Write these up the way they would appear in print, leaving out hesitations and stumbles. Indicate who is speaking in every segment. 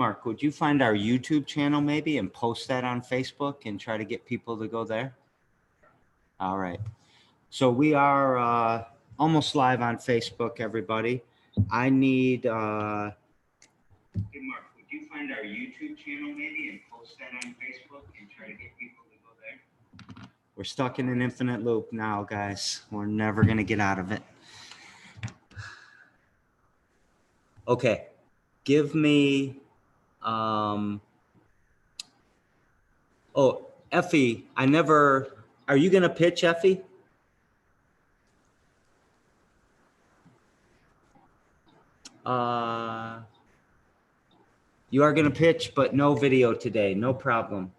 Speaker 1: Mark, would you find our YouTube channel maybe and post that on Facebook and try to get people to go there? All right. So we are almost live on Facebook, everybody. I need, hey Mark, would you find our YouTube channel maybe and post that on Facebook and try to get people to go there? We're stuck in an infinite loop now, guys. We're never going to get out of it. Okay. Give me, oh, Effie, are you going to pitch, Effie? You are going to pitch, but no video today. No problem.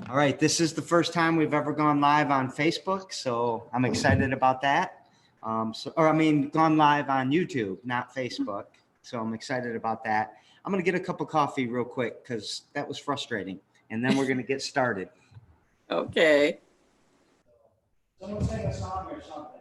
Speaker 1: All right. This is the first time we've ever gone live on Facebook, so I'm excited about that. Gone live on YouTube, not Facebook. So I'm excited about that. I'm going to get a cup of coffee real quick because that was frustrating. And then we're going to get started.
Speaker 2: Okay.
Speaker 1: Someone sing a song or something.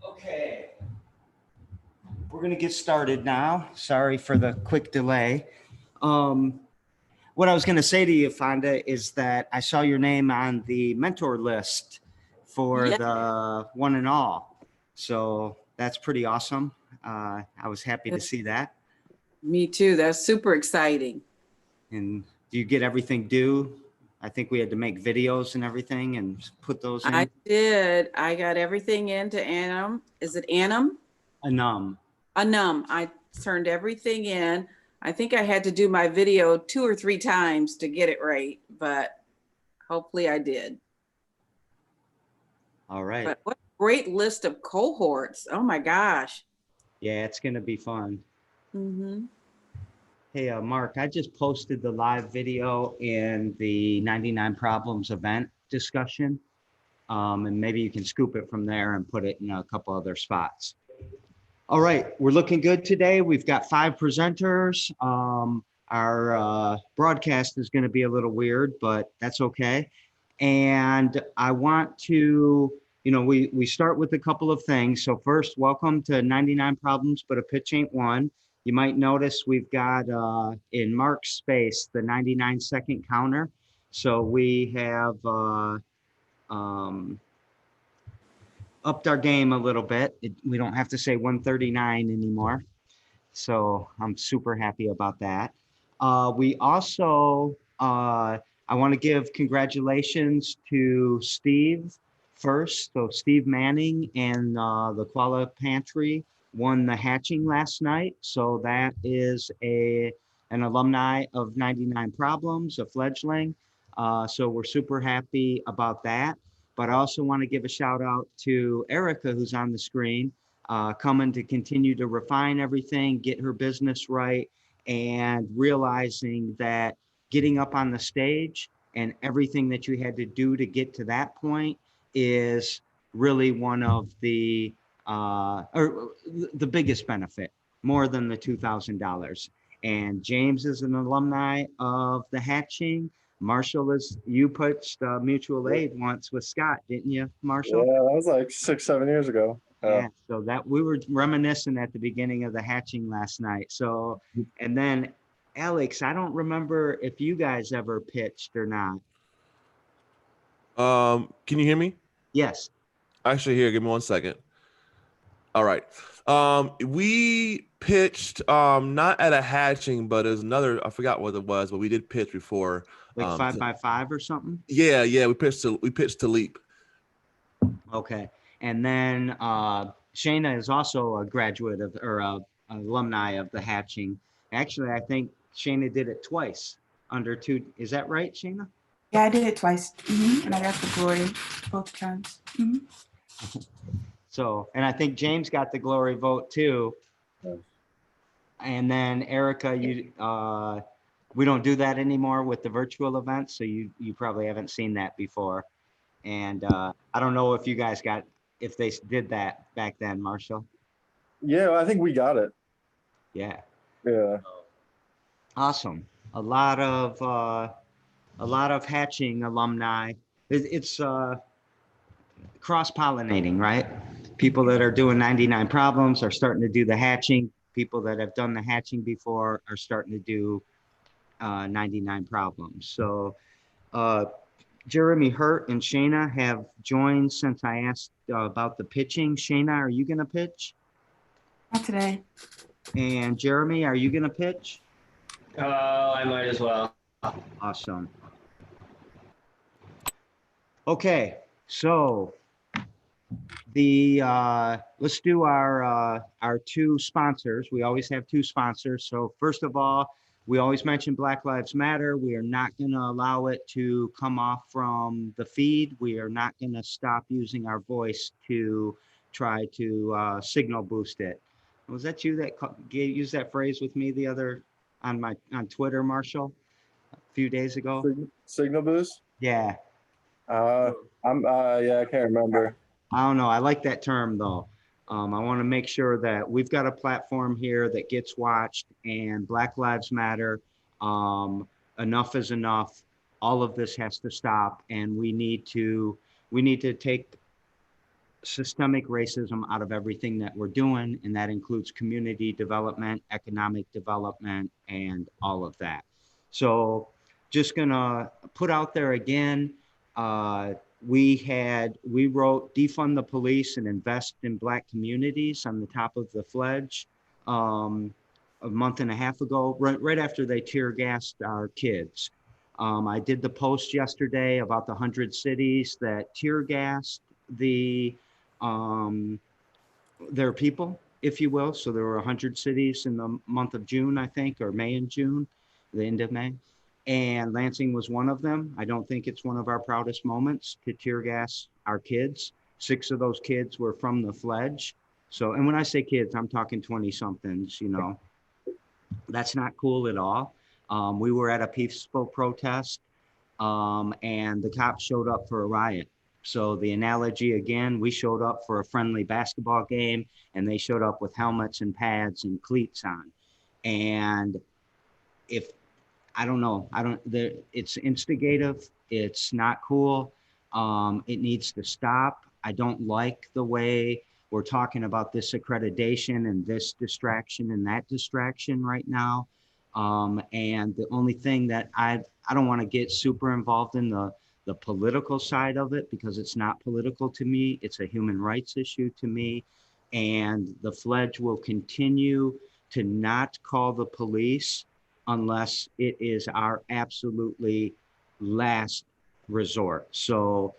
Speaker 1: Okay, we're going to get started now. Sorry for the quick delay. What I was going to say to you, Fonda, is that I saw your name on the mentor list for the one and all. So that's pretty awesome. I was happy to see that.
Speaker 2: Me too. That's super exciting.
Speaker 1: And do you get everything due? I think we had to make videos and everything and put those in.
Speaker 2: I did. I got everything into Anum. Is it Anum?
Speaker 1: Anum.
Speaker 2: Anum. I turned everything in. I think I had to do my video 2 or 3 times to get it right, but hopefully I did.
Speaker 1: All right.
Speaker 2: But what a great list of cohorts. Oh my gosh.
Speaker 1: Yeah, it's going to be fun.
Speaker 2: Mm-hmm.
Speaker 1: Hey, Mark, I just posted the live video in the 99 Problems event discussion. And maybe you can scoop it from there and put it in a couple other spots. All right, we're looking good today. We've got 5 presenters. Our broadcast is going to be a little weird, but that's okay. And I want to, we start with a couple of things. So first, welcome to 99 Problems, but a pitch ain't one. You might notice we've got in Mark's space the 99-second counter. So we have upped our game a little bit. We don't have to say 139 anymore. So I'm super happy about that. We also, I want to give congratulations to Steve first. So Steve Manning and the Koala Pantry won the hatching last night. So that is an alumni of 99 Problems, a fledgling. So we're super happy about that. But I also want to give a shout out to Erica, who's on the screen, coming to continue to refine everything, get her business right, and realizing that getting up on the stage and everything that you had to do to get to that point is really one of the biggest benefit, more than the $2,000. And James is an alumni of the hatching. Marshall, you pitched mutual aid once with Scott, didn't you, Marshall?
Speaker 3: Yeah, that was like 6-7 years ago.
Speaker 1: Yeah, so that we were reminiscing at the beginning of the hatching last night. So, and then Alex, I don't remember if you guys ever pitched or not.
Speaker 4: Can you hear me?
Speaker 1: Yes.
Speaker 4: Actually, here, give me 1 second. All right. We pitched not at a hatching, but there's another, I forgot what it was, but we did pitch before.
Speaker 1: Like 5x5 or something?
Speaker 4: Yeah, we pitched to Leap.
Speaker 1: Okay. And then Shayna is also a graduate of, or an alumni of the hatching. Actually, I think Shayna did it twice under 2. Is that right, Shayna?
Speaker 5: Yeah, I did it twice. And I got the glory both times.
Speaker 1: So, and I think James got the glory vote too. And then Erica, We don't do that anymore with the virtual events, so you probably haven't seen that before. And I don't know if you guys if they did that back then, Marshall.
Speaker 3: Yeah, I think we got it.
Speaker 1: Yeah,
Speaker 3: Yeah.
Speaker 1: awesome. A lot of hatching alumni. It's cross-pollinating, right? People that are doing 99 problems are starting to do the hatching. People that have done the hatching before are starting to do 99 problems. So uh, Jeremy Hurt and Shayna have joined since I asked about the pitching. Shayna, are you going to pitch?
Speaker 5: Not today.
Speaker 1: And Jeremy, are you going to pitch?
Speaker 6: I might as well.
Speaker 1: Awesome. Okay, so let's do our two sponsors. We always have two sponsors. So first of all, we always mention Black Lives Matter. We are not going to allow it to come off from the feed. We are not going to stop using our voice to try to signal boost it. Was that you that used that phrase with me the other on Twitter, Marshall, a few days ago?
Speaker 3: Signal boost?
Speaker 1: Yeah.
Speaker 3: Yeah, I can't remember.
Speaker 1: I don't know. I like that term though. I want to make sure that we've got a platform here that gets watched, and Black Lives Matter. Enough is enough. All of this has to stop, and we need to take systemic racism out of everything that we're doing, and that includes community development, economic development, and all of that. So just gonna put out there again, we wrote defund the police and invest in Black communities on the top of the Fledge a month and a half ago, right after they tear gassed our kids. I did the post yesterday about the 100 cities that tear gassed their people, if you will. So there were 100 cities in the month of June, I think, or May and June, the end of May. And Lansing was one of them. I don't think it's one of our proudest moments to tear gas our kids. 6 of those kids were from the Fledge. So, and when I say kids, I'm talking 20 somethings, that's not cool at all. We were at a peaceful protest and the cops showed up for a riot. So the analogy again, we showed up for a friendly basketball game and they showed up with helmets and pads and cleats on. And if I don't know, it's instigative. It's not cool. It needs to stop. I don't like the way we're talking about this accreditation and this distraction and that distraction right now. And the only thing that I don't want to get super involved in the political side of it because it's not political to me. It's a human rights issue to me. And the Fledge will continue to not call the police unless it is our absolutely last resort. So,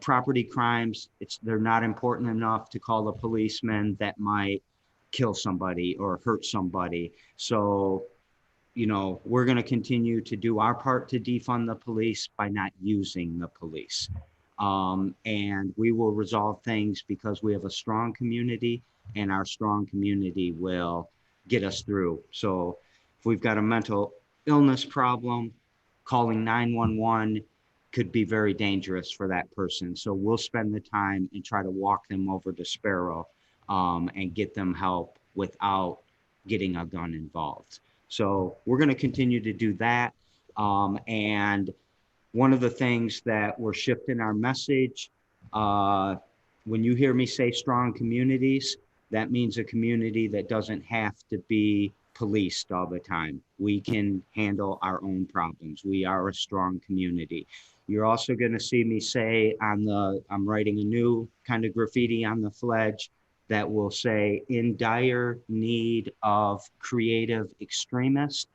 Speaker 1: property crimes, they're not important enough to call a policeman that might kill somebody or hurt somebody. So, we're going to continue to do our part to defund the police by not using the police. And we will resolve things because we have a strong community and our strong community will get us through. So if we've got a mental illness problem, calling 911 could be very dangerous for that person. So we'll spend the time and try to walk them over to Sparrow and get them help without getting a gun involved. So we're going to continue to do that. And one of the things that we're shifting our message, when you hear me say strong communities, that means a community that doesn't have to be policed all the time. We can handle our own problems. We are a strong community. You're also going to see me say I'm writing a new kind of graffiti on the Fledge that will say in dire need of creative extremists.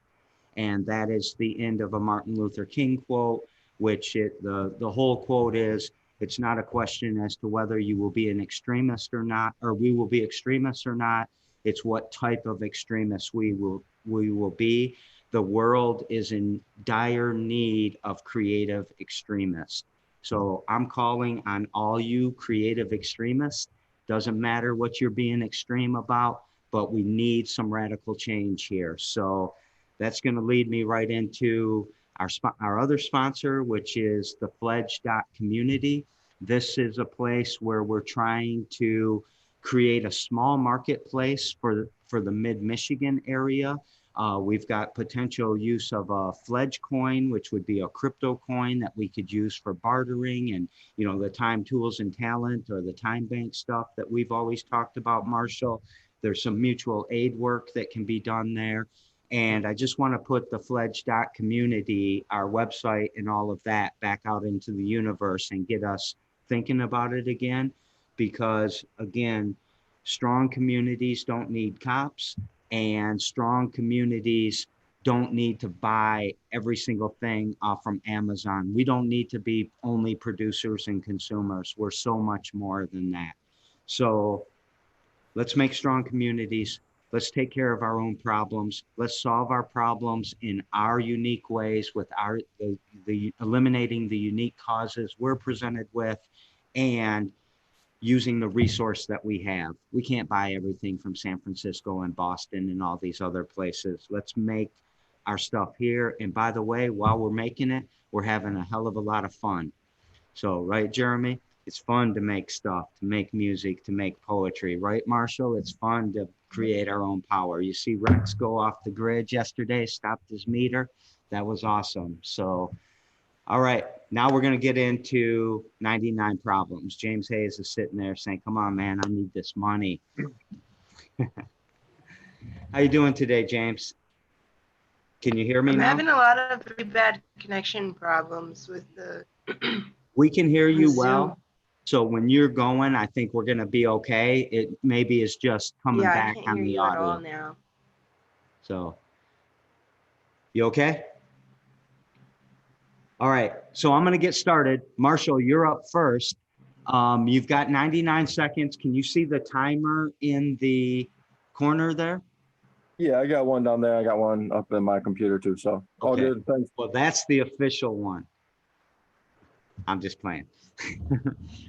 Speaker 1: And that is the end of a Martin Luther King quote, which the whole quote is, it's not a question as to whether you will be an extremist or not, or we will be extremists or not. It's what type of extremists we will be. The world is in dire need of creative extremists. So I'm calling on all you creative extremists. Doesn't matter what you're being extreme about, but we need some radical change here. So That's going to lead me right into our other sponsor, which is the Pledge.community. This is a place where we're trying to create a small marketplace for the mid-Michigan area. We've got potential use of a Pledge coin, which would be a crypto coin that we could use for bartering and, you know, the time, tools, and talent, or the time bank stuff that we've always talked about, Marshall. There's some mutual aid work that can be done there. And I just want to put the Pledge.community, our website and all of that, back out into the universe and get us thinking about it again. Because again, strong communities don't need cops, and strong communities don't need to buy every single thing from Amazon. We don't need to be only producers and consumers. We're so much more than that. So let's make strong communities. Let's take care of our own problems. Let's solve our problems in our unique ways with the eliminating the unique causes we're presented with, and using the resource that we have. We can't buy everything from San Francisco and Boston and all these other places. Let's make our stuff here. And by the way, while we're making it, we're having a hell of a lot of fun. So, right, Jeremy? It's fun to make stuff, to make music, to make poetry, right, Marshall? It's fun to create our own power. You see Rex go off the grid yesterday, stopped his meter. That was awesome. So, all right, now we're going to get into 99 problems. James Hayes is sitting there saying, come on, man, I need this money. How you doing today, James? Can you hear me
Speaker 7: I'm
Speaker 1: now?
Speaker 7: having a lot of really bad connection problems with the
Speaker 1: We can hear you
Speaker 7: Zoom.
Speaker 1: well. So when you're going, I think we're going to be okay. It maybe is just coming
Speaker 7: Yeah, I
Speaker 1: back
Speaker 7: can't
Speaker 1: on
Speaker 7: hear
Speaker 1: the
Speaker 7: you at all
Speaker 1: audio.
Speaker 7: now.
Speaker 1: So, you okay? All right, so I'm going to get started. Marshall, you're up first. You've got 99 seconds. Can you see the timer in the corner there?
Speaker 3: Yeah, I got one down there. I got one up in my computer too. So all
Speaker 1: Okay.
Speaker 3: good. Thanks.
Speaker 1: Well, that's the official one. I'm just playing.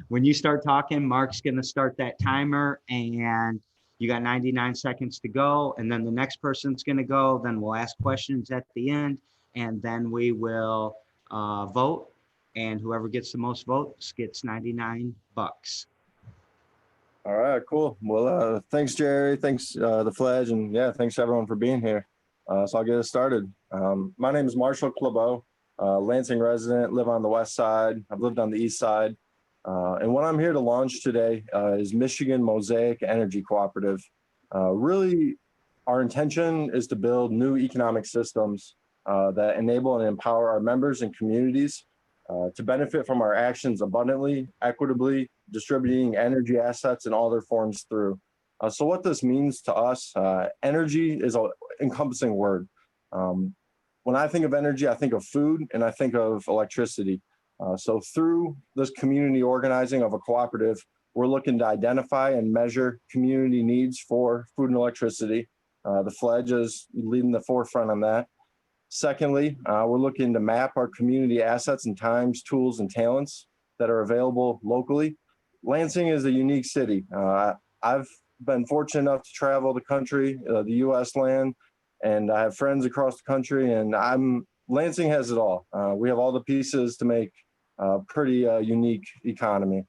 Speaker 1: When you start talking, Mark's going to start that timer, and you got 99 seconds to go. And then the next person's going to go. Then we'll ask questions at the end, and then we will vote. And whoever gets the most votes gets 99 bucks.
Speaker 3: All right, cool. Well, thanks, Jerry. Thanks, the Pledge, and yeah, thanks everyone for being here. So I'll get us started. My name is Marshall Claveau, Lansing resident, live on the west side. I've lived on the east side. And what I'm here to launch today is Michigan Mosaic Energy Cooperative. Really, our intention is to build new economic systems that enable and empower our members and communities to benefit from our actions abundantly, equitably, distributing energy assets in all their forms through. So what this means to us, energy is an encompassing word. When I think of energy, I think of food and I think of electricity. So through this community organizing of a cooperative, we're looking to identify and measure community needs for food and electricity. The Pledge is leading the forefront on that. Secondly, we're looking to map our community assets and times, tools, and talents that are available locally. Lansing is a unique city. I've been fortunate enough to travel the country, the U.S. land, and I have friends across the country, and Lansing has it all. We have all the pieces to make a pretty unique economy.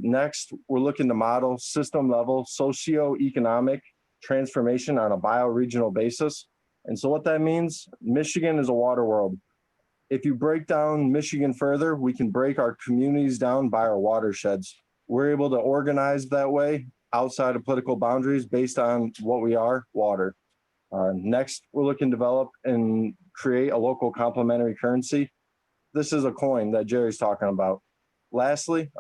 Speaker 3: Next, we're looking to model system-level socioeconomic transformation on a bioregional basis. And so what that means, Michigan is a water world. If you break down Michigan further, we can break our communities down by our watersheds. We're able to organize that way outside of political boundaries based on what we are, water. Next, we're looking to develop and create a local complementary currency. This is a coin that Jerry's talking about. Lastly,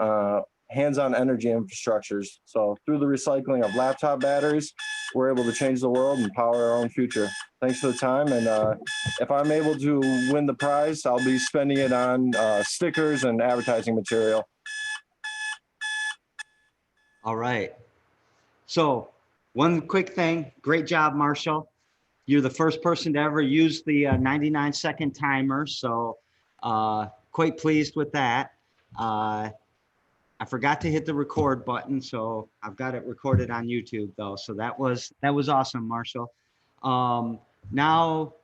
Speaker 3: hands-on energy infrastructures. So through the recycling of laptop batteries, we're able to change the world and power our own future. Thanks for the time. And if I'm able to win the prize, I'll be spending it on stickers and advertising material.
Speaker 1: All right. So one quick thing. Great job, Marshall. You're the first person to ever use the 99-second timer. So quite pleased with that. I forgot to hit the record button, so I've got it recorded on YouTube though. So that was awesome, Marshall. Now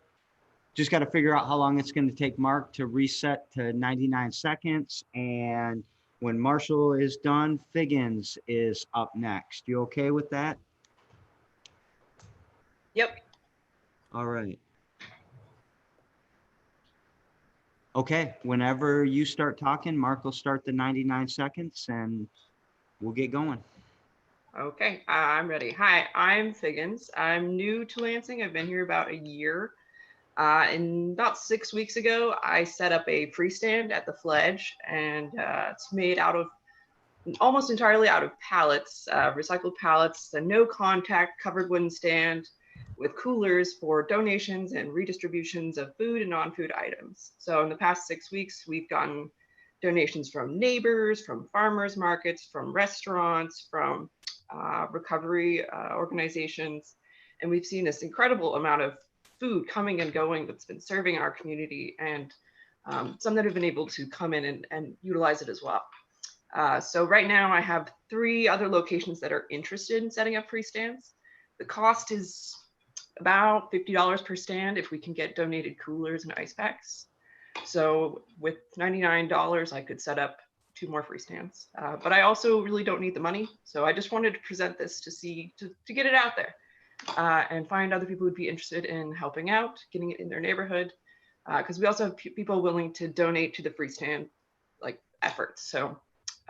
Speaker 1: just got to figure out how long it's going to take Mark to reset to 99 seconds. And when Marshall is done, Figgins is up next. You okay with that?
Speaker 7: Yep.
Speaker 1: All right. Okay, whenever you start talking, Mark will start the 99 seconds and we'll get going.
Speaker 8: Okay, I'm ready. Hi, I'm Figgins. I'm new to Lansing. I've been here about a year. And about 6 weeks ago, I set up a freestand at the Fledge, and it's made out of almost entirely out of pallets, recycled pallets, a no contact covered wooden stand with coolers for donations and redistributions of food and non-food items. So in the past 6 weeks, we've gotten donations from neighbors, from farmers markets, from restaurants, from recovery organizations. And we've seen this incredible amount of food coming and going that's been serving our community, and some that have been able to come in and utilize it as well. So right now I have 3 other locations that are interested in setting up free stands. The cost is about $50 per stand if we can get donated coolers and ice packs. So with $99, I could set up 2 more free stands. But I also really don't need the money. So I just wanted to present this to get it out there and find other people who'd be interested in helping out, getting it in their neighborhood. Because we also have people willing to donate to the free stand like efforts. So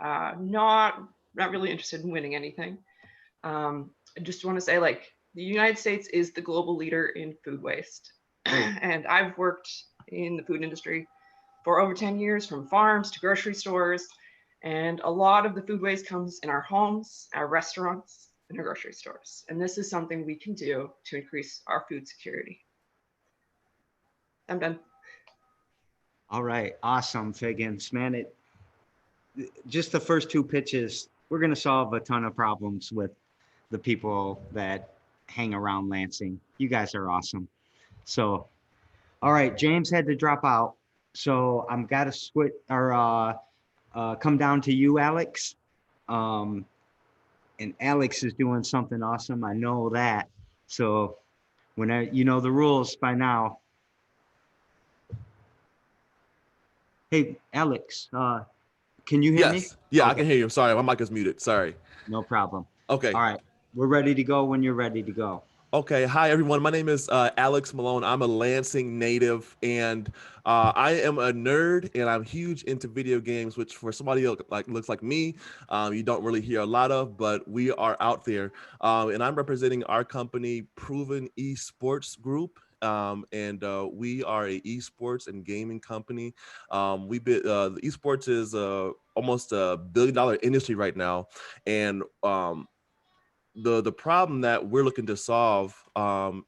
Speaker 8: not really interested in winning anything. I just want to say, like, the United States is the global leader in food waste. And I've worked in the food industry for over 10 years, from farms to grocery stores. And a lot of the food waste comes in our homes, our restaurants, and our grocery stores. And this is something we can do to increase our food security. I'm done.
Speaker 1: All right, awesome, Figgins. Man, just the first 2 pitches, we're going to solve a ton of problems with the people that hang around Lansing. You guys are awesome. So, all right, James had to drop out. So I'm got to switch or come down to you, Alex. And Alex is doing something awesome. I know that. So you know the rules by now. Hey, Alex, can you hear me?
Speaker 4: Yes. Yeah,
Speaker 1: Okay.
Speaker 4: I can hear you. Sorry, my mic is muted. Sorry.
Speaker 1: No problem.
Speaker 4: Okay.
Speaker 1: All right. We're ready to go when you're ready to go.
Speaker 4: Okay. Hi, everyone. My name is Alex Malone. I'm a Lansing native, and I am a nerd, and I'm huge into video games, which for somebody looks like me, you don't really hear a lot of, but we are out there. And I'm representing our company, Proven Esports Group. And we are a esports and gaming company. The esports is almost $1 billion industry right now, and the problem that we're looking to solve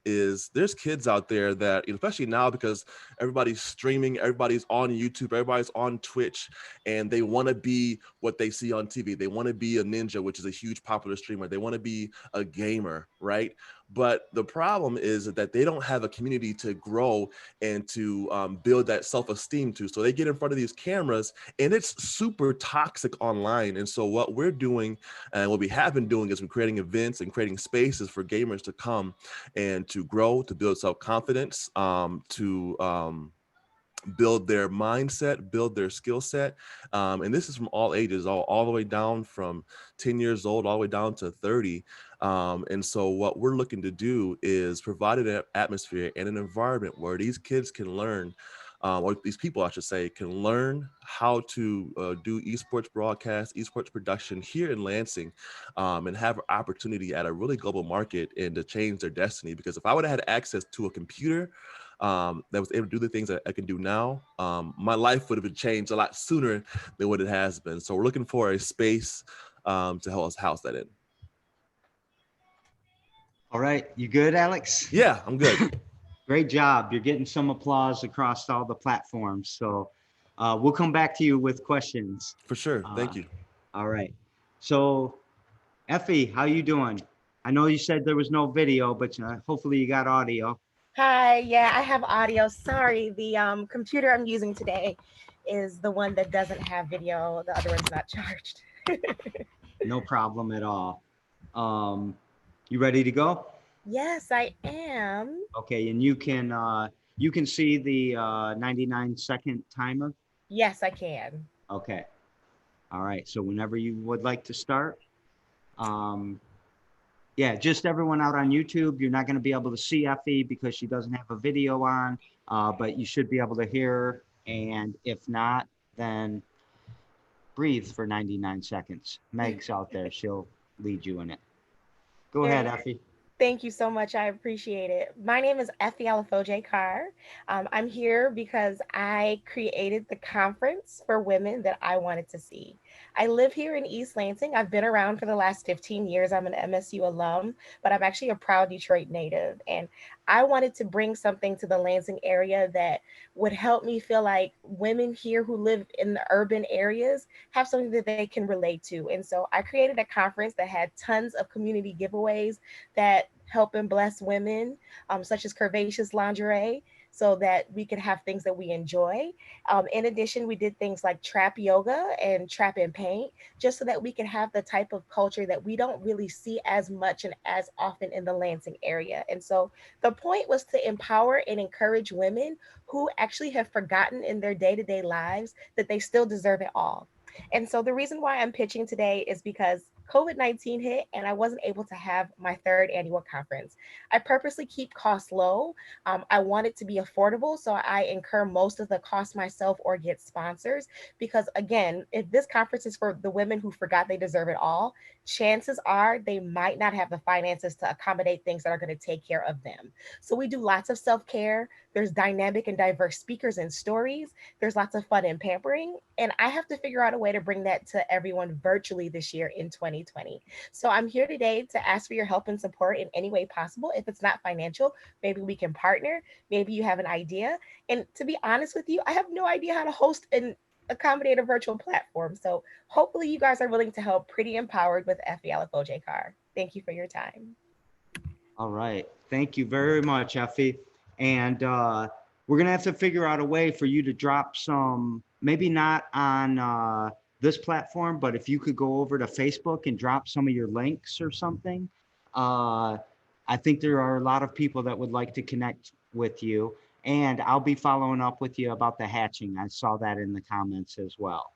Speaker 4: is there's kids out there that, especially now, because everybody's streaming, everybody's on YouTube, everybody's on Twitch, and they want to be what they see on TV. They want to be a ninja, which is a huge popular streamer. They want to be a gamer, right? But the problem is that they don't have a community to grow and to build that self-esteem to. So they get in front of these cameras, and it's super toxic online. And so what we're doing, and what we have been doing, is we're creating events and creating spaces for gamers to come and to grow, to build self-confidence, to build their mindset, build their skill set. And this is from all ages, all the way down from 10 years old, all the way down to 30. And so what we're looking to do is provide an atmosphere and an environment where these kids can learn, or these people, I should say, can learn how to do esports broadcast, esports production here in Lansing, and have an opportunity at a really global market and to change their destiny. Because if I would have had access to a computer that was able to do the things that I can do now, my life would have been changed a lot sooner than what it has been. So we're looking for a space to help us house that in.
Speaker 1: All right. You good, Alex?
Speaker 4: Yeah, I'm good.
Speaker 1: Great job. You're getting some applause across all the platforms. So we'll come back to you with questions.
Speaker 4: For sure. Thank you.
Speaker 1: All right. So Effie, how you doing? I know you said there was no video, but hopefully you got audio.
Speaker 9: Hi, yeah, I have audio. Sorry, the computer I'm using today is the one that doesn't have video. The other one's not charged.
Speaker 1: No problem at all. You ready to go?
Speaker 9: Yes, I am.
Speaker 1: Okay, and you can You can see the 99-second timer.
Speaker 9: Yes, I can.
Speaker 1: Okay. All right. So whenever you would like to start, yeah, just everyone out on YouTube, you're not going to be able to see Effie because she doesn't have a video on, but you should be able to hear her. And if not, then breathe for 99 seconds. Meg's out there. She'll lead you in it. Go ahead, Effie.
Speaker 9: Thank you so much. I appreciate it. My name is Effie Alafoje Carr. I'm here because I created the conference for women that I wanted to see. I live here in East Lansing. I've been around for the last 15 years. I'm an MSU alum, but I'm actually a proud Detroit native. And I wanted to bring something to the Lansing area that would help me feel like women here who live in the urban areas have something that they can relate to. And so I created a conference that had tons of community giveaways that help and bless women, such as curvaceous lingerie, so that we could have things that we enjoy. In addition, we did things like trap yoga and trap and paint, just so that we can have the type of culture that we don't really see as much and as often in the Lansing area. And so the point was to empower and encourage women who actually have forgotten in their day-to-day lives that they still deserve it all. And so the reason why I'm pitching today is because COVID-19 hit and I wasn't able to have my third annual conference. I purposely keep costs low. I want it to be affordable, so I incur most of the cost myself or get sponsors. Because again, if this conference is for the women who forgot they deserve it all, chances are they might not have the finances to accommodate things that are going to take care of them. So we do lots of self-care. There's dynamic and diverse speakers and stories. There's lots of fun and pampering. And I have to figure out a way to bring that to everyone virtually this year in 2020. So I'm here today to ask for your help and support in any way possible. If it's not financial, maybe we can partner. Maybe you have an idea. And to be honest with you, I have no idea how to host and accommodate a virtual platform. So hopefully you guys are willing to help. Pretty empowered with Effie Alafoje Carr. Thank you for your time.
Speaker 1: All right. Thank you very much, Effie. And we're going to have to figure out a way for you to drop some, maybe not on this platform, but if you could go over to Facebook and drop some of your links or something. I think there are a lot of people that would like to connect with you. And I'll be following up with you about the hatching. I saw that in the comments as well.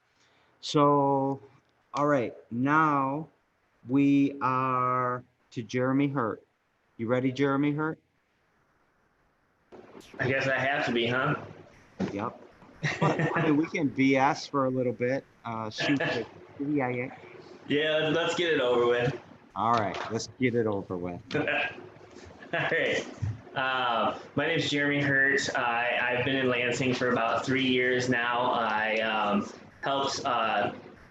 Speaker 1: So, all right. Now we are to Jeremy Hurt. You ready, Jeremy Hurt?
Speaker 6: I guess I have to be, huh?
Speaker 1: Yep. But, I mean, we can BS for a little bit. Shoot the yeah.
Speaker 6: Yeah, let's get it over with.
Speaker 1: All right, let's get it over with.
Speaker 6: All right. My name is Jeremy Hurt. I've been in Lansing for about 3 years now. I helped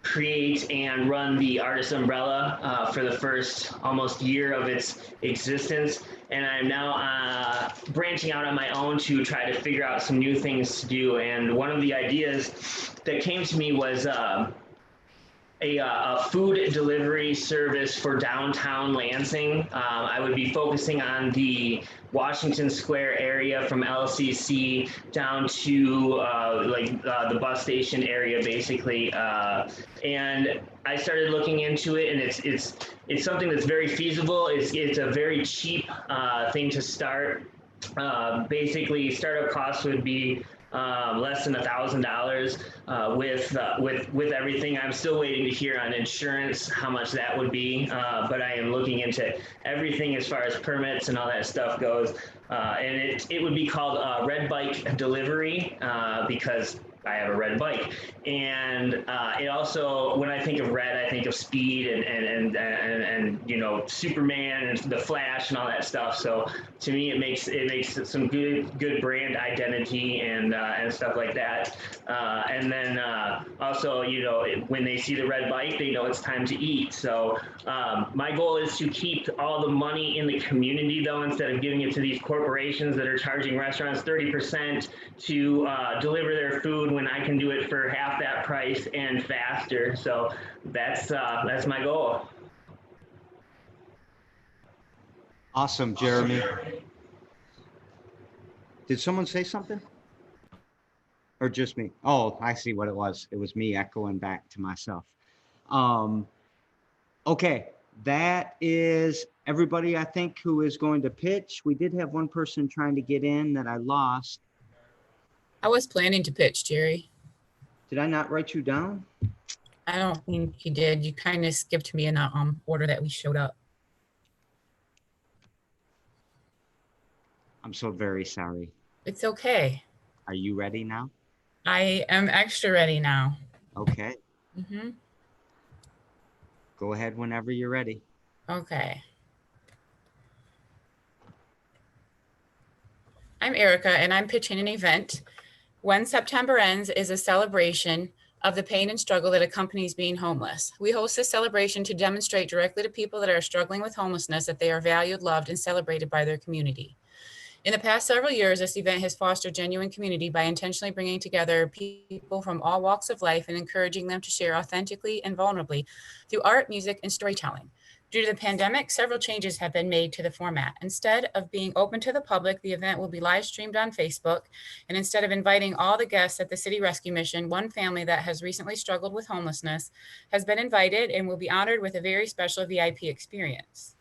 Speaker 6: create and run the Artist Umbrella for the first almost year of its existence. And I'm now branching out on my own to try to figure out some new things to do. And one of the ideas that came to me was a food delivery service for downtown Lansing. I would be focusing on the Washington Square area from LCC down to the bus station area, basically. And I started looking into it, and it's something that's very feasible. It's a very cheap thing to start. Basically, startup costs would be less than $1,000 with everything. I'm still waiting to hear on insurance how much that would be, but I am looking into everything as far as permits and all that stuff goes. And it would be called Red Bike Delivery because I have a red bike, and it also, when I think of red, I think of speed and you know, Superman and the Flash and all that stuff. So to me, it makes some good brand identity and stuff like that. And then also, you know, when they see the red bike, they know it's time to eat. So my goal is to keep all the money in the community, though, instead of giving it to these corporations that are charging restaurants 30% to deliver their food when I can do it for half that price and faster. So that's my goal.
Speaker 1: Awesome, Jeremy. Did someone say something? Or just me? Oh, I see what it was. It was me echoing back to myself. Okay, That is everybody, I think, who is going to pitch. We did have one person trying to get in that I lost.
Speaker 10: I was planning to pitch, Jerry.
Speaker 1: Did I not write you down?
Speaker 10: I don't think you did. You kind of skipped me in the order that we showed up.
Speaker 1: I'm so very sorry.
Speaker 10: It's okay.
Speaker 1: Are you ready now?
Speaker 10: I am extra ready now.
Speaker 1: Okay.
Speaker 10: Mm-hmm.
Speaker 1: Go ahead whenever you're ready.
Speaker 10: Okay. I'm Erica, and I'm pitching an event. When September Ends is a celebration of the pain and struggle that accompanies being homeless. We host this celebration to demonstrate directly to people that are struggling with homelessness that they are valued, loved, and celebrated by their community. In the past several years, this event has fostered genuine community by intentionally bringing together people from all walks of life and encouraging them to share authentically and vulnerably through art, music, and storytelling. Due to the pandemic, several changes have been made to the format. Instead of being open to the public, the event will be live streamed on Facebook. And instead of inviting all the guests at the City Rescue Mission, one family that has recently struggled with homelessness has been invited and will be honored with a very special VIP experience.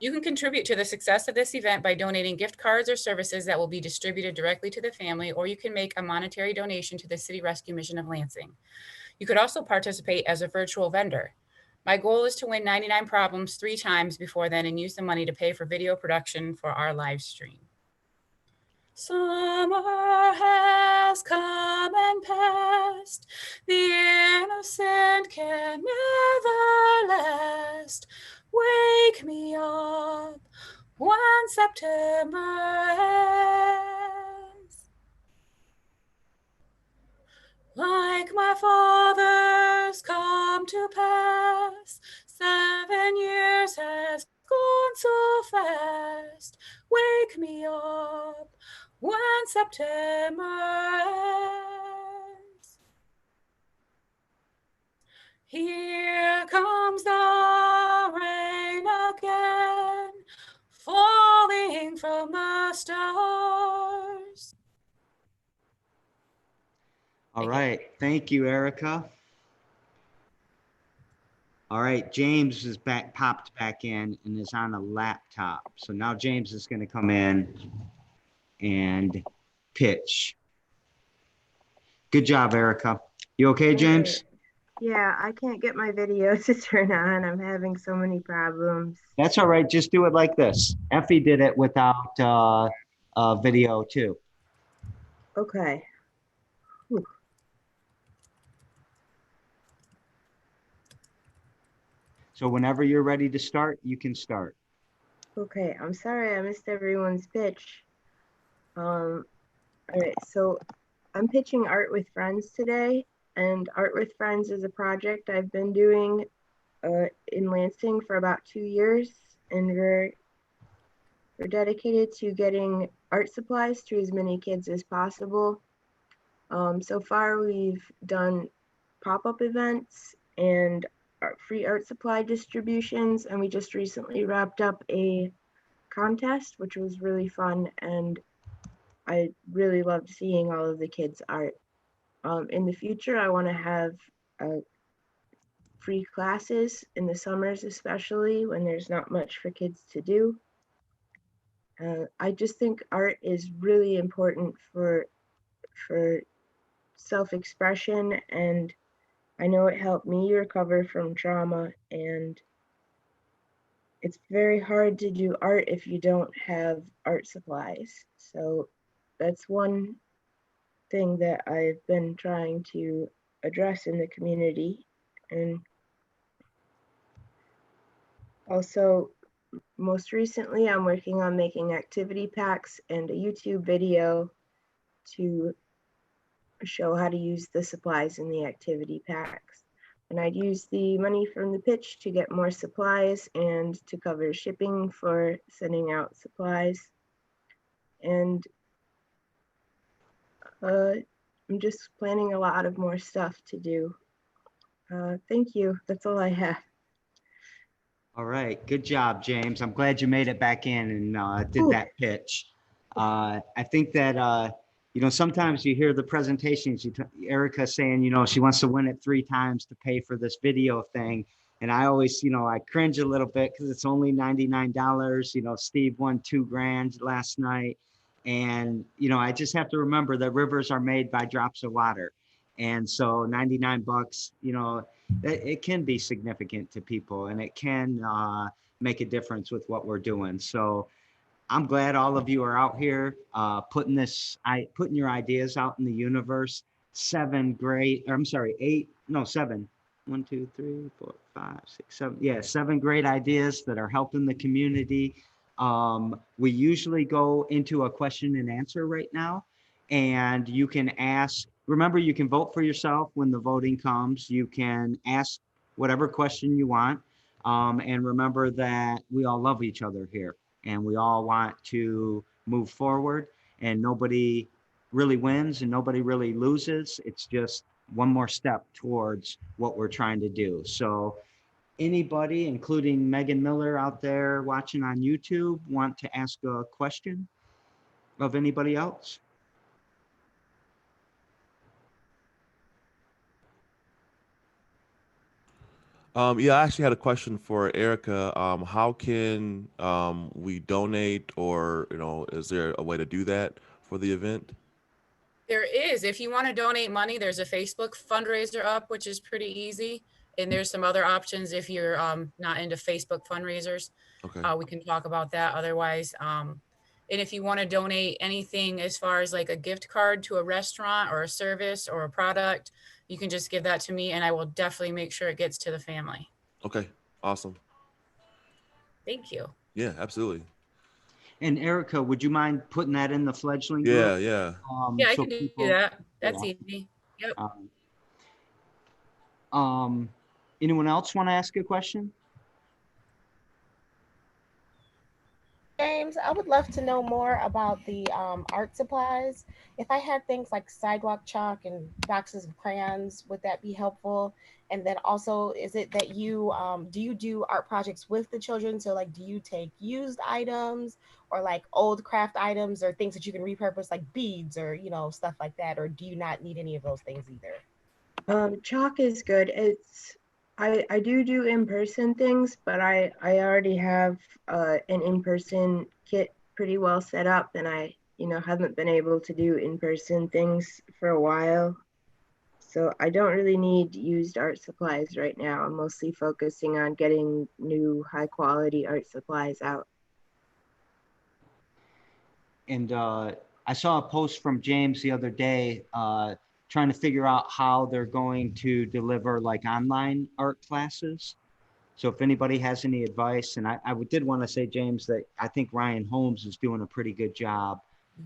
Speaker 10: You can contribute to the success of this event by donating gift cards or services that will be distributed directly to the family, or you can make a monetary donation to the City Rescue Mission of Lansing. You could also participate as a virtual vendor. My goal is to win 99 problems 3 times before then and use the money to pay for video production for our live stream. Summer has come and passed. The innocent can never last. Wake me up when September ends. Like my father's come to pass, 7 years has gone so fast. Wake me up when September ends. Here comes the rain again, falling from the stars.
Speaker 1: All right. Thank you, Erica. All right. James is popped back in and is on a laptop. So now James is going to come in and pitch. Good job, Erica. You okay, James?
Speaker 11: Yeah, I can't get my video to turn on. I'm having so many problems.
Speaker 1: That's all right. Just do it like this. Effie did it without video too.
Speaker 11: Okay. Whew.
Speaker 1: So whenever you're ready to start, you can start.
Speaker 11: Okay, I'm sorry I missed everyone's pitch. All right, so I'm pitching Art with Friends today, and Art with Friends is a project I've been doing in Lansing for about 2 years, and we're dedicated to getting art supplies to as many kids as possible. So far, we've done pop-up events and free art supply distributions, and we just recently wrapped up a contest, which was really fun, and I really loved seeing all of the kids' art. In the future, I want to have free classes in the summers, especially when there's not much for kids to do. I just think art is really important for self-expression, and I know it helped me recover from trauma, and it's very hard to do art if you don't have art supplies. So that's one thing that I've been trying to address in the community. And also, most recently, I'm working on making activity packs and a YouTube video to show how to use the supplies in the activity packs. And I'd use the money from the pitch to get more supplies and to cover shipping for sending out supplies. And I'm just planning a lot of more stuff to do. Thank you. That's all I have.
Speaker 1: All right. Good job, James. I'm glad you made it back in and did that pitch. I think that, you know, sometimes you hear the presentations, Erica saying, you know, she wants to win it 3 times to pay for this video thing. And I always, I cringe a little bit because it's only $99. Steve won $2,000 last night. And, I just have to remember that rivers are made by drops of water. And so 99 bucks, it can be significant to people, and it can make a difference with what we're doing. So I'm glad all of you are out here putting your ideas out in the universe. 7 great, or I'm sorry, 8, no, 7. 1, 2, 3, 4, 5, 6, 7. Yeah, 7 great ideas that are helping the community. We usually go into a question and answer right now, and you can ask. Remember, you can vote for yourself when the voting comes. You can ask whatever question you want, and remember that we all love each other here, and we all want to move forward, and nobody really wins and nobody really loses. It's just one more step towards what we're trying to do. So anybody, including Megan Miller out there watching on YouTube, want to ask a question of anybody else?
Speaker 4: Yeah, I actually had a question for Erica. How can we donate, or is there a way to do that for the event?
Speaker 10: There is. If you want to donate money, there's a Facebook fundraiser up, which is pretty easy. And there's some other options if you're not into Facebook fundraisers.
Speaker 4: Okay.
Speaker 10: We can talk about that otherwise. And if you want to donate anything as far as like a gift card to a restaurant or a service or a product, you can just give that to me and I will definitely make sure it gets to the family.
Speaker 4: Okay. Awesome.
Speaker 10: Thank you.
Speaker 4: Yeah, absolutely.
Speaker 1: And Erica, would you mind putting that in the fledgling
Speaker 4: Yeah,
Speaker 1: group?
Speaker 4: yeah.
Speaker 10: Yeah, I
Speaker 1: So
Speaker 10: can do
Speaker 1: people,
Speaker 10: that. That's
Speaker 1: yeah.
Speaker 10: easy. Yep.
Speaker 1: Anyone else want to ask a question?
Speaker 9: James, I would love to know more about the art supplies. If I had things like sidewalk chalk and boxes of crayons, would that be helpful? And then also, is it that you do you do art projects with the children? So like, do you take used items or like old craft items or things that you can repurpose, like beads or stuff like that? Or do you not need any of those things either?
Speaker 11: Chalk is good. I do in-person things, but I already have an in-person kit pretty well set up, and I haven't been able to do in-person things for a while. So I don't really need used art supplies right now. I'm mostly focusing on getting new high quality art supplies out.
Speaker 1: And I saw a post from James the other day trying to figure out how they're going to deliver like online art classes. So if anybody has any advice, and I did want to say, James, that I think Ryan Holmes is doing a pretty good job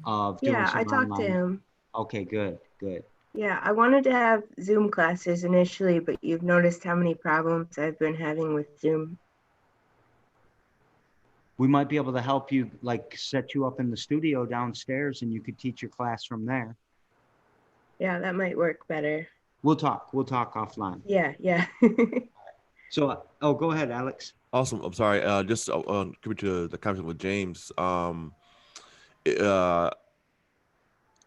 Speaker 1: of doing
Speaker 11: Yeah, I
Speaker 1: some
Speaker 11: talked to
Speaker 1: online.
Speaker 11: him.
Speaker 1: Okay, good, good.
Speaker 11: Yeah, I wanted to have Zoom classes initially, but you've noticed how many problems I've been having with Zoom.
Speaker 1: We might be able to help you, like set you up in the studio downstairs and you could teach your class from there.
Speaker 11: Yeah, that might work better.
Speaker 1: We'll talk offline.
Speaker 11: Yeah, yeah.
Speaker 1: So, oh, go ahead, Alex.
Speaker 4: Awesome. I'm sorry. Just coming to the conversation with James.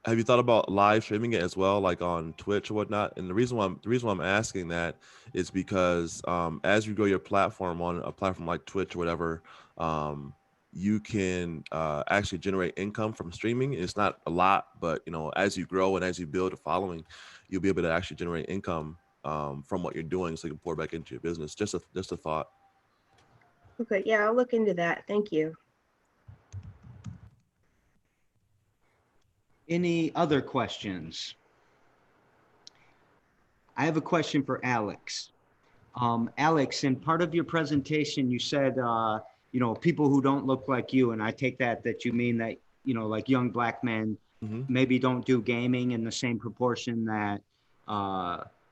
Speaker 4: Have you thought about live streaming it as well, like on Twitch or whatnot? And the reason why I'm asking that is because as you grow your platform on a platform like Twitch or whatever, you can actually generate income from streaming. It's not a lot, but as you grow and as you build a following, you'll be able to actually generate income from what you're doing, so you can pour back into your business. Just a thought.
Speaker 11: Okay, yeah, I'll look into that. Thank you.
Speaker 1: Any other questions? I have a question for Alex. Alex, in part of your presentation, you said, people who don't look like you, and I take that you mean that, like young Black men maybe don't do gaming in the same proportion that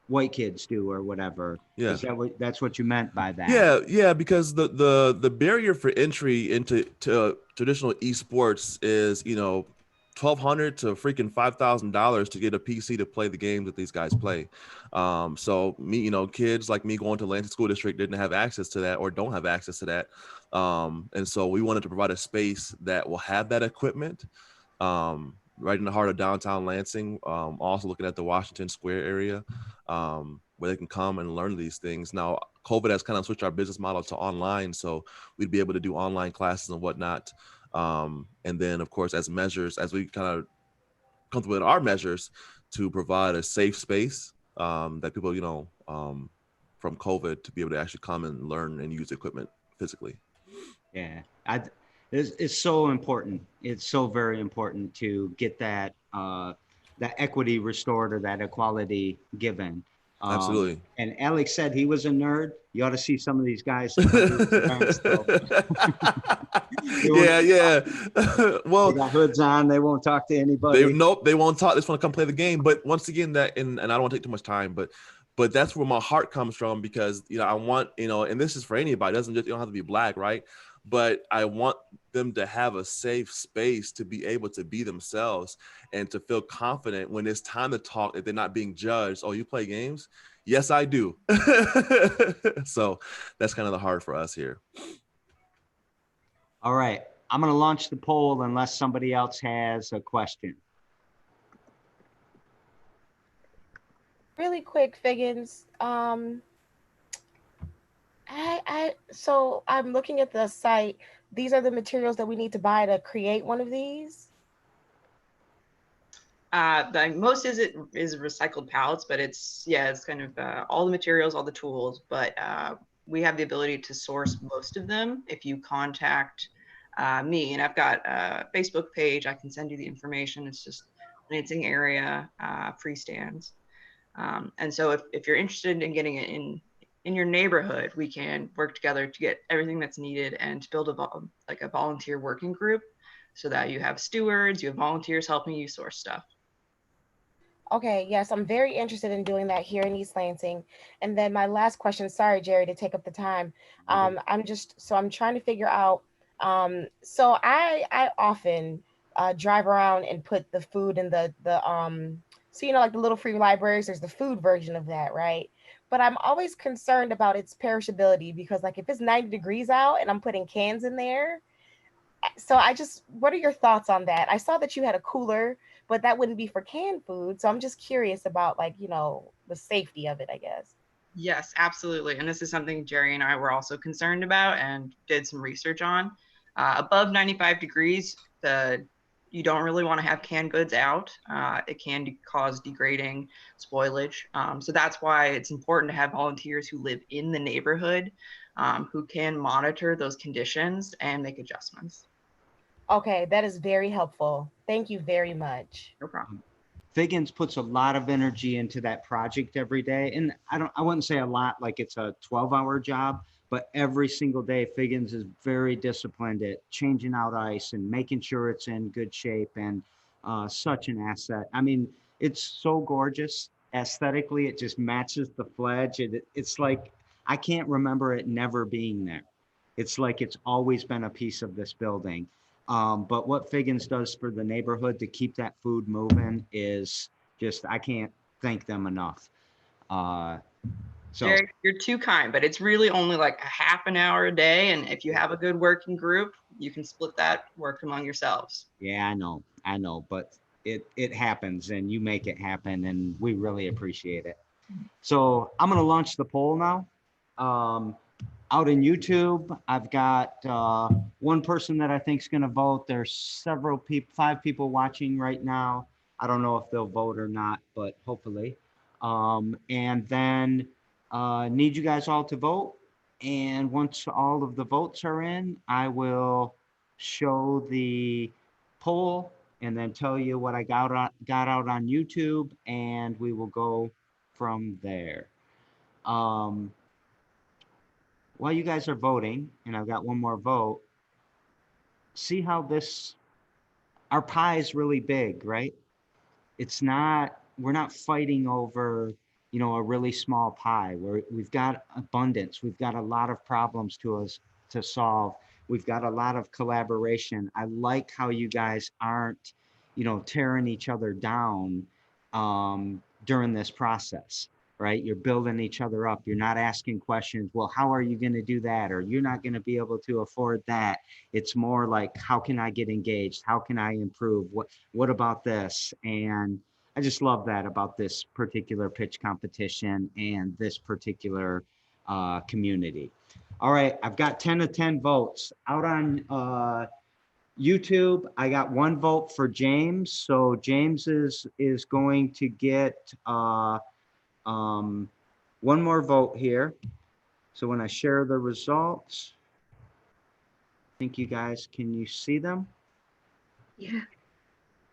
Speaker 1: white kids do or whatever.
Speaker 4: Yeah.
Speaker 1: Is that's what you meant by that?
Speaker 4: Yeah, because the barrier for entry into traditional esports is $1,200 to freaking $5,000 to get a PC to play the games that these guys play. So me, kids like me going to Lansing School District didn't have access to that or don't have access to that. And so we wanted to provide a space that will have that equipment right in the heart of downtown Lansing. Also looking at the Washington Square area where they can come and learn these things. Now, COVID has kind of switched our business model to online, so we'd be able to do online classes and whatnot. And then, of course, as measures, as we kind of come with our measures to provide a safe space that people, from COVID to be able to actually come and learn and use equipment physically.
Speaker 1: Yeah, it's so important. It's so very important to get that that equity restored or that equality given.
Speaker 4: Absolutely.
Speaker 1: And Alex said he was a nerd. You ought to see some of these guys at these events, though.
Speaker 4: Yeah. Well,
Speaker 1: they got hoods on. They won't talk to anybody.
Speaker 4: They won't talk. They just want to come play the game. But once again, and I don't want to take too much time, but that's where my heart comes from, because I want, and this is for anybody. It doesn't just, you don't have to be Black, right? But I want them to have a safe space to be able to be themselves and to feel confident when it's time to talk, that they're not being judged. Oh, you play games? Yes, I do. So that's kind of the heart for us here.
Speaker 1: All right. I'm going to launch the poll unless somebody else has a question.
Speaker 9: Really quick, Figgins. So I'm looking at the site. These are the materials that we need to buy to create one of these.
Speaker 8: The most is recycled pallets, but it's kind of all the materials, all the tools, but we have the ability to source most of them if you contact me. And I've got a Facebook page. I can send you the information. It's just lansing area free stands. And so if you're interested in getting it in your neighborhood, we can work together to get everything that's needed and to build a volunteer working group, so that you have stewards, you have volunteers helping you source stuff.
Speaker 9: Okay, yes, I'm very interested in doing that here in East Lansing. And then my last question, sorry, Jerry, to take up the time. I'm trying to figure out, so I often drive around and put the food in the so like the little free libraries, there's the food version of that, right? But I'm always concerned about its perishability, because like if it's 90 degrees out and I'm putting cans in there, so what are your thoughts on that? I saw that you had a cooler, but that wouldn't be for canned food. So I'm just curious about the safety of it, I guess.
Speaker 8: Yes, absolutely. And this is something Jerry and I were also concerned about and did some research on. Above 95 degrees, you don't really want to have canned goods out. It can cause degrading, spoilage. So that's why it's important to have volunteers who live in the neighborhood, who can monitor those conditions and make adjustments.
Speaker 9: Okay, that is very helpful. Thank you very much.
Speaker 8: No problem.
Speaker 1: Figgins puts a lot of energy into that project every day. And I wouldn't say a lot, like it's a 12-hour job, but every single day Figgins is very disciplined at changing out ice and making sure it's in good shape, and such an asset. I mean, it's so gorgeous. Aesthetically, it just matches the Fledge. It's like, I can't remember it never being there. It's like it's always been a piece of this building. But what Figgins does for the neighborhood to keep that food moving is just, I can't thank them enough.
Speaker 8: Jerry, you're too kind, but it's really only like a half an hour a day. And if you have a good working group, you can split that work among yourselves.
Speaker 1: Yeah, I know, but it happens, and you make it happen, and we really appreciate it. So I'm going to launch the poll now. Out in YouTube, I've got one person that I think is going to vote. There's several people, 5 people watching right now. I don't know if they'll vote or not, but hopefully. And then need you guys all to vote. And once all of the votes are in, I will show the poll and then tell you what I got out on YouTube, and we will go from there. While you guys are voting, and I've got one more vote, see how our pie is really big, right? We're not fighting over, a really small pie. We've got abundance. We've got a lot of problems to solve. We've got a lot of collaboration. I like how you guys aren't, tearing each other down during this process. Right? You're building each other up. You're not asking questions. Well, how are you going to do that? Or you're not going to be able to afford that. It's more like, how can I get engaged? How can I improve? What about this? And I just love that about this particular pitch competition and this particular community. All right, I've got 10 of 10 votes. Out on YouTube, I got 1 vote for James. So James is going to get 1 more vote here. So when I share the results, I think you guys, can you see them?
Speaker 11: Yeah.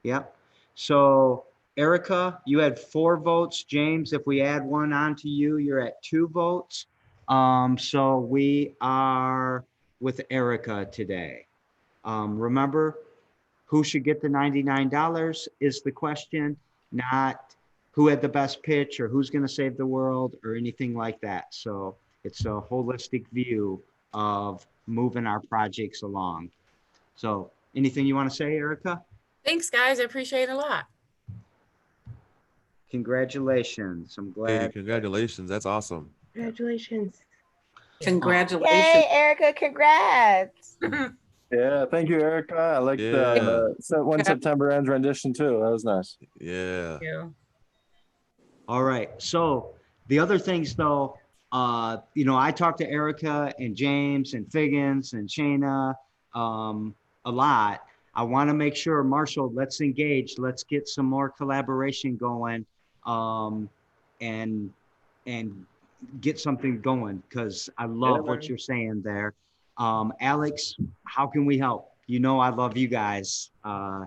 Speaker 1: Yep. So Erica, you had 4 votes. James, if we add 1 on to you, you're at 2 votes. So we are with Erica today. Remember, who should get the $99 is the question, not who had the best pitch or who's going to save the world or anything like that. So it's a holistic view of moving our projects along. So anything you want to say, Erica?
Speaker 10: Thanks, guys. I appreciate it a lot.
Speaker 1: Congratulations. I'm
Speaker 4: Hey,
Speaker 1: glad.
Speaker 4: congratulations. That's awesome.
Speaker 11: Congratulations.
Speaker 2: Congratulations.
Speaker 9: Yay, Erica, congrats.
Speaker 3: Yeah, thank you, Erica. I like when September ends rendition too. That was nice.
Speaker 4: Yeah.
Speaker 1: All right. So the other things though, I talked to Erica and James and Figgins and Shayna a lot. I want to make sure, Marshall, let's engage. Let's get some more collaboration going and get something going because I love what you're saying there. Alex, how can we help? You know I love you guys.
Speaker 4: I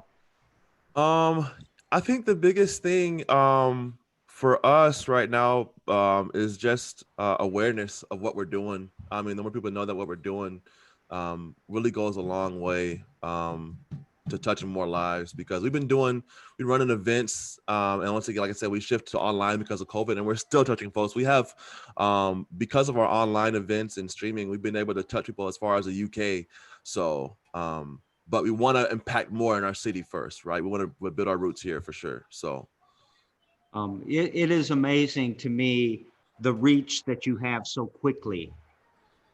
Speaker 4: think the biggest thing for us right now is just awareness of what we're doing. I mean, the more people know that what we're doing really goes a long way to touching more lives, because we're running events, and once again, like I said, we shift to online because of COVID, and we're still touching folks. We have, because of our online events and streaming, we've been able to touch people as far as the UK. So, but we want to impact more in our city first, right? We want to build our roots here for sure. So,
Speaker 1: it is amazing to me the reach that you have so quickly.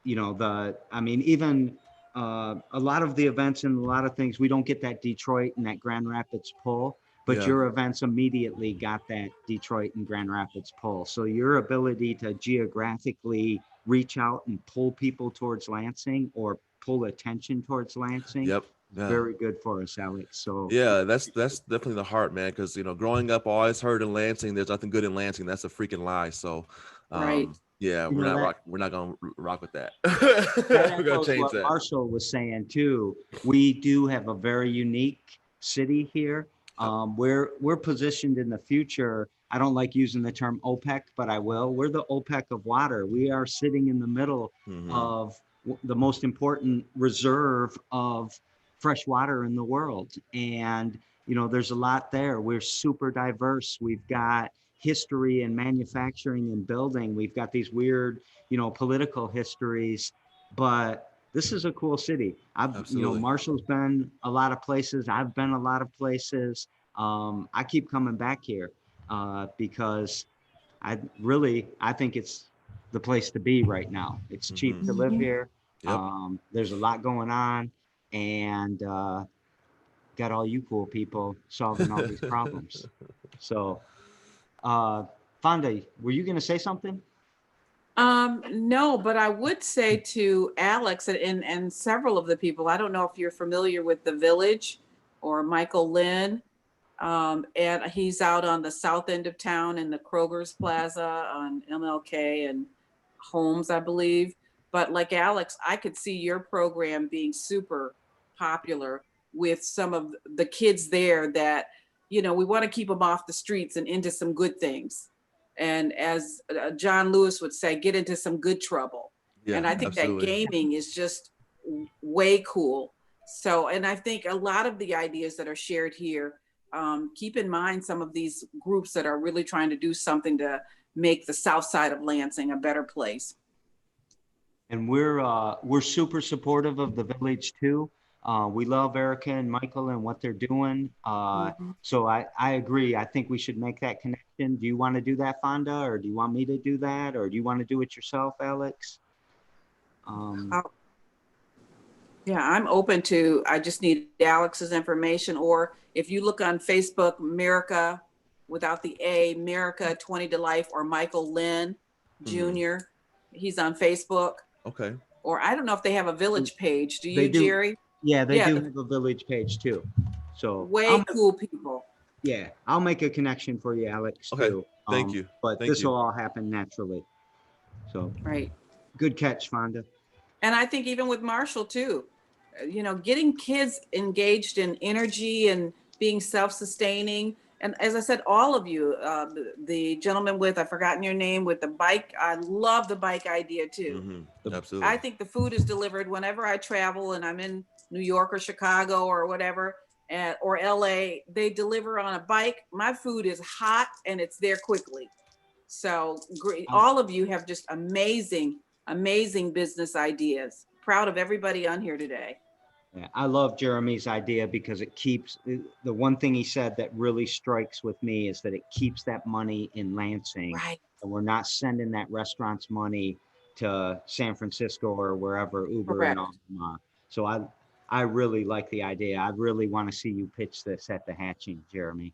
Speaker 1: Even a lot of the events and a lot of things, we don't get that Detroit and that Grand Rapids pull, but
Speaker 4: Yeah.
Speaker 1: your events immediately got that Detroit and Grand Rapids pull. So your ability to geographically reach out and pull people towards Lansing or pull attention towards Lansing.
Speaker 4: Yep. Yeah.
Speaker 1: Very good for us, Alex. So
Speaker 4: yeah, that's definitely the heart, man. Because growing up, I always heard in Lansing, there's nothing good in Lansing. That's a freaking lie. So,
Speaker 2: Right.
Speaker 4: yeah,
Speaker 1: You know
Speaker 4: we're not gonna rock with that.
Speaker 1: That
Speaker 4: We're gonna
Speaker 1: echoes
Speaker 4: change
Speaker 1: what
Speaker 4: that.
Speaker 1: Marshall was saying too. We do have a very unique city here. We're positioned in the future. I don't like using the term OPEC, but I will. We're the OPEC of water. We are sitting in the middle of the most important reserve of fresh water in the world. And, there's a lot there. We're super diverse. We've got history and manufacturing and building. We've got these weird, political histories, but this is a cool city.
Speaker 4: Absolutely.
Speaker 1: Marshall's been a lot of places. I've been a lot of places. I keep coming back here because I think it's the place to be right now. It's cheap to live here.
Speaker 4: Yep.
Speaker 1: There's a lot going on, and got all you cool people solving all these problems. So, Fonda, were you going to say something?
Speaker 2: No, but I would say to Alex and several of the people, I don't know if you're familiar with The Village or Michael Lynn. And he's out on the south end of town in the Kroger's Plaza on MLK and Holmes, I believe. But like Alex, I could see your program being super popular with some of the kids there that, we want to keep them off the streets and into some good things. And as John Lewis would say, get into some good trouble.
Speaker 4: Yeah,
Speaker 2: and I think
Speaker 4: absolutely.
Speaker 2: that gaming is just way cool. So, and I think a lot of the ideas that are shared here, keep in mind some of these groups that are really trying to do something to make the south side of Lansing a better place.
Speaker 1: And we're super supportive of the Village too. We love Erica and Michael and what they're doing. So I agree. I think we should make that connection. Do you want to do that, Fonda, or do you want me to do that, or do you want to do it yourself, Alex?
Speaker 2: Yeah, I'm open to, I just need Alex's information, or if you look on Facebook, Merica, without the A, Merica 20 to Life, or Michael Lynn Jr., He's on Facebook,
Speaker 4: Okay.
Speaker 2: or I don't know if they have a village page. Do
Speaker 1: They
Speaker 2: you,
Speaker 1: do.
Speaker 2: Jerry?
Speaker 1: Yeah, they
Speaker 2: Yeah,
Speaker 1: do have a village page too. So
Speaker 2: Way cool people.
Speaker 1: yeah, I'll make a connection for you, Alex,
Speaker 4: Okay.
Speaker 1: too.
Speaker 4: Thank you.
Speaker 1: But
Speaker 4: Thank
Speaker 1: this
Speaker 4: you.
Speaker 1: will all happen naturally. So
Speaker 2: Right.
Speaker 1: good catch, Fonda.
Speaker 2: And I think even with Marshall too, you know, getting kids engaged in energy and being self-sustaining. And as I said, all of you, the gentleman with, I've forgotten your name, with the bike, I love the bike idea too.
Speaker 4: Absolutely.
Speaker 2: I think the food is delivered whenever I travel and I'm in New York or Chicago or whatever, or LA, they deliver on a bike. My food is hot and it's there quickly. So great. All of you have just amazing, amazing business ideas. Proud of everybody on here today.
Speaker 1: Yeah, I love Jeremy's idea because it keeps, the one thing he said that really strikes with me is that it keeps that money in Lansing.
Speaker 2: Right.
Speaker 1: And we're not sending that restaurant's money to San Francisco or wherever, Uber
Speaker 2: Correct.
Speaker 1: and all. So I really like the idea. I really want to see you pitch this at the hatching, Jeremy.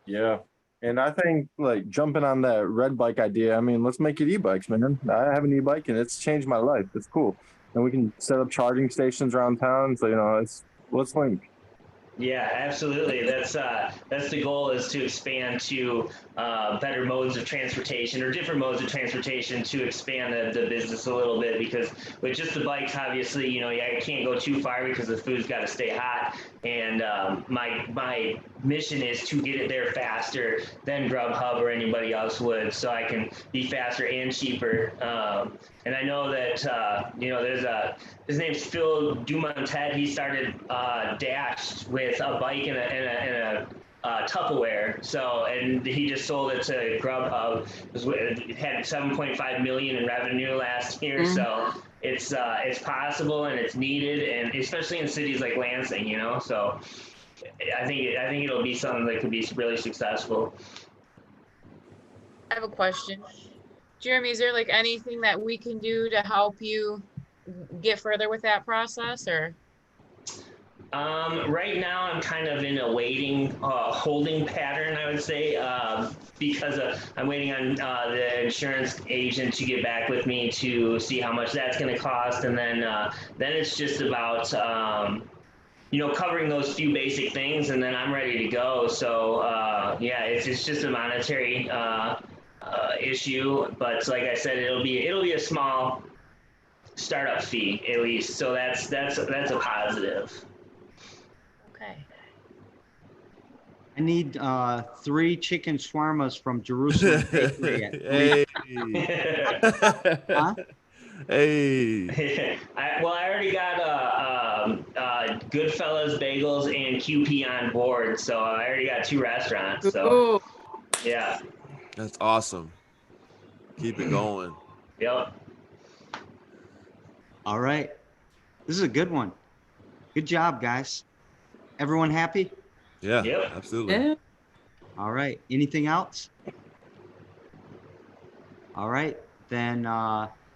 Speaker 3: Yeah. And I think like jumping on that red bike idea, I mean, let's make it e-bikes, man. I have an e-bike and it's changed my life. It's cool. And we can set up charging stations around town. So, you know, let's link.
Speaker 6: Yeah, absolutely. That's the goal, is to expand to better modes of transportation, or different modes of transportation, to expand the business a little bit. Because with just the bikes, obviously, you know, I can't go too far because the food's got to stay hot. And my mission is to get it there faster than Grubhub or anybody else would, so I can be faster and cheaper. And I know that you know, his name's Phil Dumontet. He started Dash with a bike and a Tupperware. So, and he just sold it to Grubhub. It had 7.5 million in revenue last year. So it's possible and it's needed, and especially in cities like Lansing, you know. So I think it'll be something that could be really successful.
Speaker 10: I have a question. Jeremy, is there like anything that we can do to help you get further with that process, or?
Speaker 6: Right now, I'm kind of in a waiting, holding pattern, I would say, because I'm waiting on the insurance agent to get back with me to see how much that's going to cost, and then it's just about you know, covering those few basic things, and then I'm ready to go. So yeah, it's just a monetary issue, but like I said, it'll be a small startup fee at least. So that's a positive.
Speaker 10: Okay.
Speaker 1: I need 3 chicken shawarmas from Jerusalem Bakery at
Speaker 4: Hey.
Speaker 1: Huh?
Speaker 4: Hey.
Speaker 6: I already got Goodfellas Bagels and QP on board, so I already got 2 restaurants. So yeah.
Speaker 4: That's awesome. Keep it going.
Speaker 6: Yep.
Speaker 1: All right. This is a good one. Good job, guys. Everyone happy?
Speaker 4: Yeah,
Speaker 6: Yep.
Speaker 4: absolutely.
Speaker 2: Yeah.
Speaker 1: All right. Anything else? All right. Then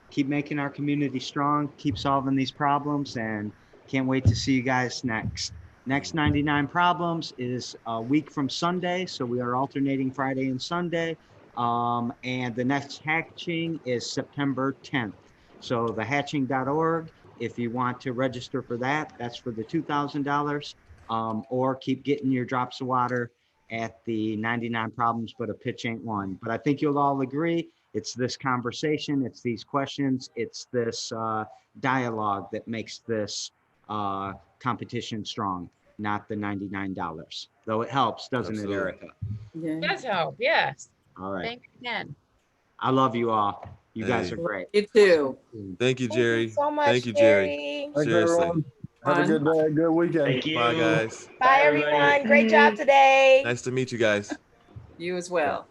Speaker 1: keep making our community strong, keep solving these problems, and can't wait to see you guys next. Next 99 Problems is a week from Sunday, so we are alternating Friday and Sunday. And the next hatching is September 10th. So thehatching.org, if you want to register for that, that's for the $2,000. Or keep getting your drops of water at the 99 Problems, but a pitch ain't one. But I think you'll all agree, it's this conversation, it's these questions, it's this dialogue that makes this competition strong, not the $99. Though it helps, doesn't
Speaker 4: Absolutely.
Speaker 1: it, Erica?
Speaker 2: Yeah.
Speaker 10: Does help, yes.
Speaker 1: All right.
Speaker 10: Thank you again.
Speaker 1: I love you all. You guys
Speaker 4: Hey.
Speaker 1: are great.
Speaker 2: You too.
Speaker 4: Thank you,
Speaker 9: Thank
Speaker 4: Jerry.
Speaker 9: you so much,
Speaker 4: Thank you, Jerry.
Speaker 9: Jerry.
Speaker 3: Thanks,
Speaker 4: Seriously.
Speaker 3: everyone. Have a
Speaker 2: Fun.
Speaker 3: good day, good weekend.
Speaker 6: Thank you.
Speaker 4: Bye, guys.
Speaker 9: Bye,
Speaker 6: everybody.
Speaker 9: everyone. Great job today.
Speaker 4: Nice to meet you guys.
Speaker 2: You as well.